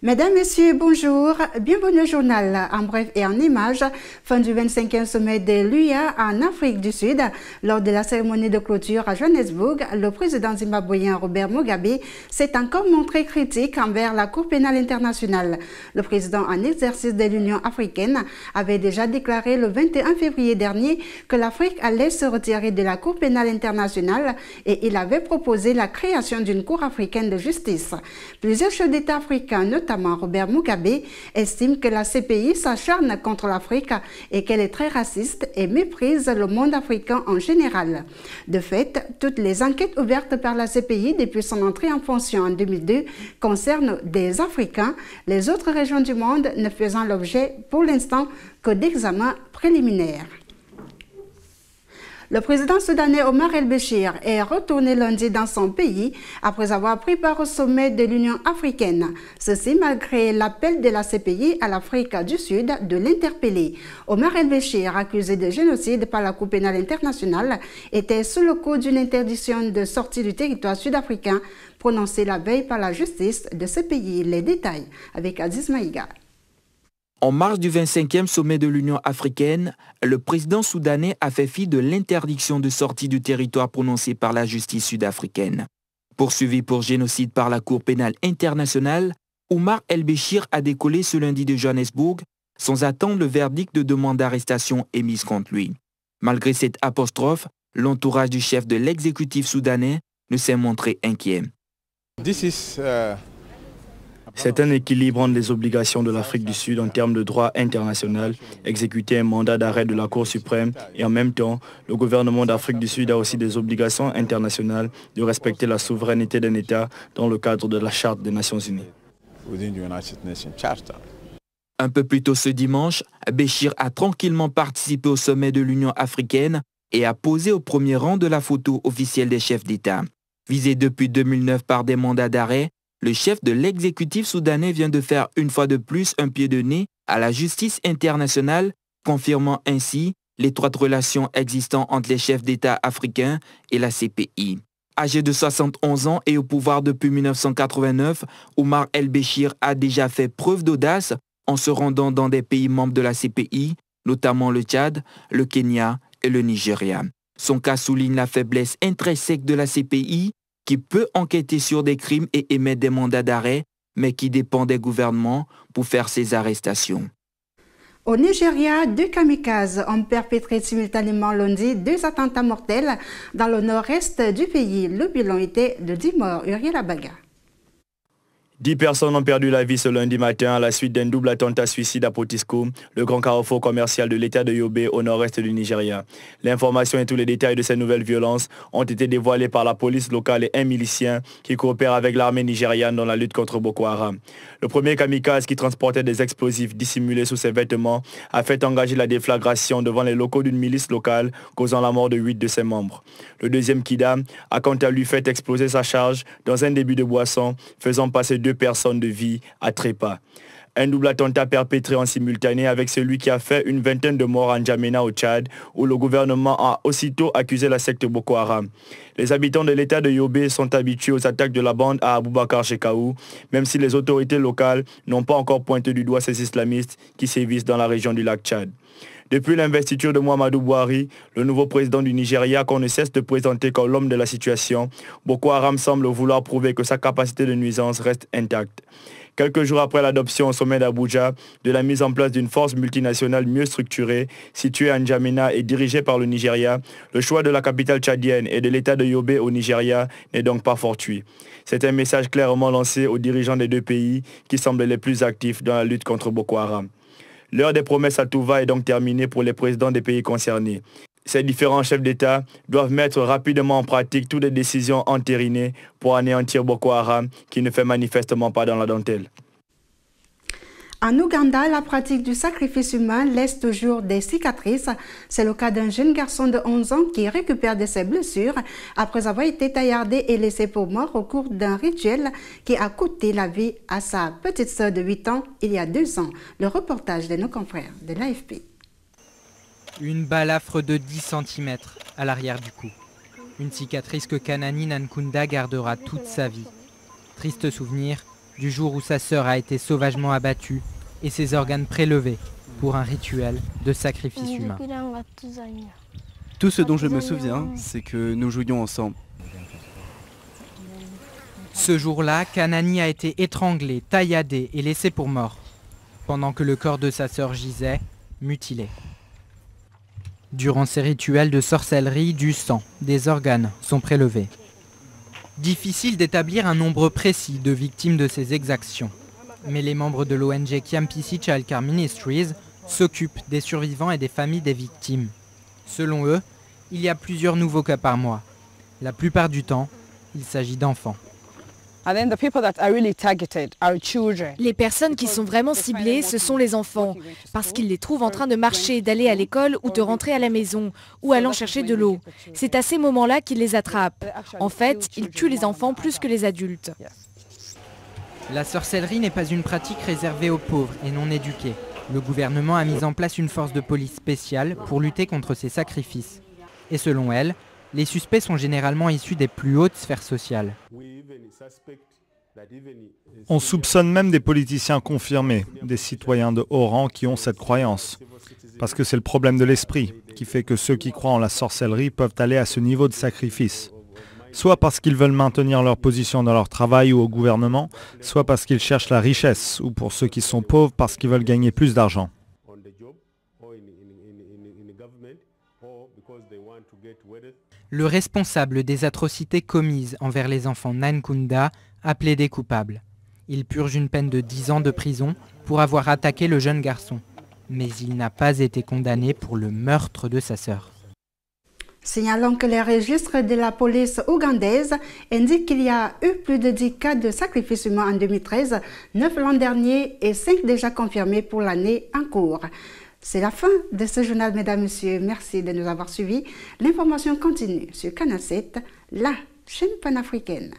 Mesdames, Messieurs, bonjour. Bienvenue au journal en bref et en images. Fin du 25e sommet de l'UA en Afrique du Sud. Lors de la cérémonie de clôture à Johannesburg, le président zimbabwéen Robert Mugabe s'est encore montré critique envers la Cour pénale internationale. Le président en exercice de l'Union africaine avait déjà déclaré le 21 février dernier que l'Afrique allait se retirer de la Cour pénale internationale et il avait proposé la création d'une Cour africaine de justice. Plusieurs chefs d'État africains, notamment Robert Mugabe, estime que la CPI s'acharne contre l'Afrique et qu'elle est très raciste et méprise le monde africain en général. De fait, toutes les enquêtes ouvertes par la CPI depuis son entrée en fonction en 2002 concernent des Africains, les autres régions du monde ne faisant l'objet pour l'instant que d'examens préliminaires. Le président soudanais Omar el-Béchir est retourné lundi dans son pays après avoir pris part au sommet de l'Union africaine. Ceci malgré l'appel de la CPI à l'Afrique du Sud de l'interpeller. Omar el-Béchir, accusé de génocide par la Cour pénale internationale, était sous le coup d'une interdiction de sortie du territoire sud-africain prononcée la veille par la justice de ce pays. Les détails avec Aziz Maïga. En marge du 25e sommet de l'Union africaine, le président soudanais a fait fi de l'interdiction de sortie du territoire prononcée par la justice sud-africaine. Poursuivi pour génocide par la Cour pénale internationale, Omar el-Béchir a décollé ce lundi de Johannesburg sans attendre le verdict de demande d'arrestation émise contre lui. Malgré cette apostrophe, l'entourage du chef de l'exécutif soudanais ne s'est montré inquiet. C'est un équilibre entre les obligations de l'Afrique du Sud en termes de droit international, exécuter un mandat d'arrêt de la Cour suprême et en même temps, le gouvernement d'Afrique du Sud a aussi des obligations internationales de respecter la souveraineté d'un État dans le cadre de la Charte des Nations Unies. Un peu plus tôt ce dimanche, Béchir a tranquillement participé au sommet de l'Union africaine et a posé au premier rang de la photo officielle des chefs d'État. Visé depuis 2009 par des mandats d'arrêt, le chef de l'exécutif soudanais vient de faire une fois de plus un pied de nez à la justice internationale, confirmant ainsi l'étroite relation existant entre les chefs d'État africains et la CPI. Âgé de 71 ans et au pouvoir depuis 1989, Omar el-Béchir a déjà fait preuve d'audace en se rendant dans des pays membres de la CPI, notamment le Tchad, le Kenya et le Nigeria. Son cas souligne la faiblesse intrinsèque de la CPI, qui peut enquêter sur des crimes et émettre des mandats d'arrêt, mais qui dépend des gouvernements pour faire ses arrestations. Au Nigeria, 2 kamikazes ont perpétré simultanément lundi 2 attentats mortels dans le nord-est du pays. Le bilan était de 10 morts. Uriel Abaga. 10 personnes ont perdu la vie ce lundi matin à la suite d'un double attentat suicide à Potiskum, le grand carrefour commercial de l'État de Yobe au nord-est du Nigeria. L'information et tous les détails de ces nouvelles violences ont été dévoilés par la police locale et un milicien qui coopère avec l'armée nigériane dans la lutte contre Boko Haram. Le premier kamikaze qui transportait des explosifs dissimulés sous ses vêtements a fait engager la déflagration devant les locaux d'une milice locale, causant la mort de 8 de ses membres. Le deuxième Kida a quant à lui fait exploser sa charge dans un débit de boisson, faisant passer 2 personnes de vie à trépas. Un double attentat perpétré en simultané avec celui qui a fait une vingtaine de morts en N'Djamena au Tchad, où le gouvernement a aussitôt accusé la secte Boko Haram. Les habitants de l'État de Yobe sont habitués aux attaques de la bande à Aboubakar Shekau, même si les autorités locales n'ont pas encore pointé du doigt ces islamistes qui sévissent dans la région du lac Tchad. Depuis l'investiture de Muhammadu Buhari, le nouveau président du Nigeria qu'on ne cesse de présenter comme l'homme de la situation, Boko Haram semble vouloir prouver que sa capacité de nuisance reste intacte. Quelques jours après l'adoption au sommet d'Abuja de la mise en place d'une force multinationale mieux structurée, située à N'Djamena et dirigée par le Nigeria, le choix de la capitale tchadienne et de l'État de Yobe au Nigeria n'est donc pas fortuit. C'est un message clairement lancé aux dirigeants des 2 pays qui semblent les plus actifs dans la lutte contre Boko Haram. L'heure des promesses à tout va est donc terminée pour les présidents des pays concernés. Ces différents chefs d'État doivent mettre rapidement en pratique toutes les décisions entérinées pour anéantir Boko Haram qui ne fait manifestement pas dans la dentelle. En Ouganda, la pratique du sacrifice humain laisse toujours des cicatrices. C'est le cas d'un jeune garçon de 11 ans qui récupère de ses blessures après avoir été taillardé et laissé pour mort au cours d'un rituel qui a coûté la vie à sa petite sœur de 8 ans il y a 2 ans. Le reportage de nos confrères de l'AFP. Une balafre de 10 cm à l'arrière du cou. Une cicatrice que Kanani Nankunda gardera toute sa vie. Triste souvenir, du jour où sa sœur a été sauvagement abattue et ses organes prélevés pour un rituel de sacrifice humain. Tout ce dont je me souviens, c'est que nous jouions ensemble. Ce jour-là, Kanani a été étranglé, tailladé et laissé pour mort, pendant que le corps de sa sœur gisait, mutilé. Durant ces rituels de sorcellerie, du sang, des organes sont prélevés. Difficile d'établir un nombre précis de victimes de ces exactions. Mais les membres de l'ONG Kiampisi Child Care Ministries s'occupent des survivants et des familles des victimes. Selon eux, il y a plusieurs nouveaux cas par mois. La plupart du temps, il s'agit d'enfants. Les personnes qui sont vraiment ciblées, ce sont les enfants, parce qu'ils les trouvent en train de marcher, d'aller à l'école ou de rentrer à la maison, ou allant chercher de l'eau. C'est à ces moments-là qu'ils les attrapent. En fait, ils tuent les enfants plus que les adultes. La sorcellerie n'est pas une pratique réservée aux pauvres et non éduqués. Le gouvernement a mis en place une force de police spéciale pour lutter contre ces sacrifices. Et selon elle, les suspects sont généralement issus des plus hautes sphères sociales. On soupçonne même des politiciens confirmés, des citoyens de haut rang qui ont cette croyance. Parce que c'est le problème de l'esprit, qui fait que ceux qui croient en la sorcellerie peuvent aller à ce niveau de sacrifice. Soit parce qu'ils veulent maintenir leur position dans leur travail ou au gouvernement, soit parce qu'ils cherchent la richesse, ou pour ceux qui sont pauvres parce qu'ils veulent gagner plus d'argent. Le responsable des atrocités commises envers les enfants Nankunda a plaidé coupable. Il purge une peine de 10 ans de prison pour avoir attaqué le jeune garçon. Mais il n'a pas été condamné pour le meurtre de sa sœur. Signalant que les registres de la police ougandaise indiquent qu'il y a eu plus de 10 cas de sacrifice humain en 2013, 9 l'an dernier et 5 déjà confirmés pour l'année en cours. C'est la fin de ce journal, mesdames, messieurs. Merci de nous avoir suivis. L'information continue sur Canal 7, la chaîne panafricaine.